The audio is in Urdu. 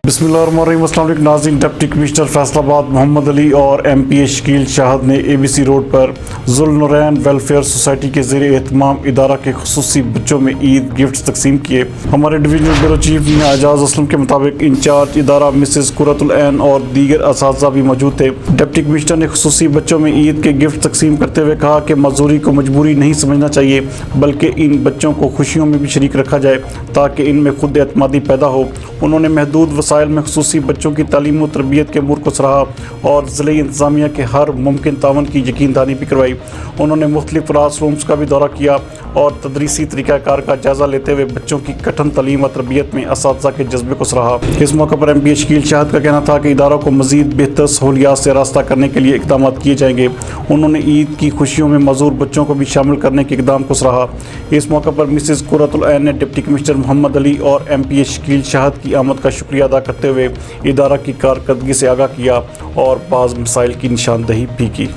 بسم اللہ الرحمن الرحیم۔ السلام علیکم ناظرین، ڈپٹی کمشنر فیصل آباد محمد علی اور ایم پی اے شکیل شاہد نے اے بی سی روڈ پر ذوالنورین ویلفیئر سوسائٹی کے زیر اہتمام ادارہ کے خصوصی بچوں میں عید گفٹس تقسیم کیے۔ ہمارے ڈویژنل بیورو چیف نے اعجاز اسلم کے مطابق انچارج ادارہ مسز قرۃ العین اور دیگر اساتذہ بھی موجود تھے۔ ڈپٹی کمشنر نے خصوصی بچوں میں عید کے گفٹ تقسیم کرتے ہوئے کہا کہ معذوری کو مجبوری نہیں سمجھنا چاہیے، بلکہ ان بچوں کو خوشیوں میں بھی شریک رکھا جائے تاکہ ان میں خود اعتمادی پیدا ہو۔ انہوں نے محدود وسائل میں خصوصی بچوں کی تعلیم و تربیت کے امور کو سراہا اور ضلعی انتظامیہ کے ہر ممکن تعاون کی یقین دہانی بھی کروائی۔ انہوں نے مختلف کلاس رومز کا بھی دورہ کیا اور تدریسی طریقہ کار کا جائزہ لیتے ہوئے بچوں کی کٹھن تعلیم و تربیت میں اساتذہ کے جذبے کو سراہا۔ اس موقع پر ایم پی اے شکیل شاہد کا کہنا تھا کہ اداروں کو مزید بہتر سہولیات سے راستہ کرنے کے لیے اقدامات کیے جائیں گے۔ انہوں نے عید کی خوشیوں میں معذور بچوں کو بھی شامل کرنے کے اقدام کو سراہا۔ اس موقع پر مسز قرۃ العین نے ڈپٹی کمشنر محمد علی اور ایم پی اے شکیل شاہد کی آمد کا شکریہ ادا کرتے ہوئے ادارہ کی کارکردگی سے آگاہ کیا اور بعض مسائل کی نشاندہی بھی کی۔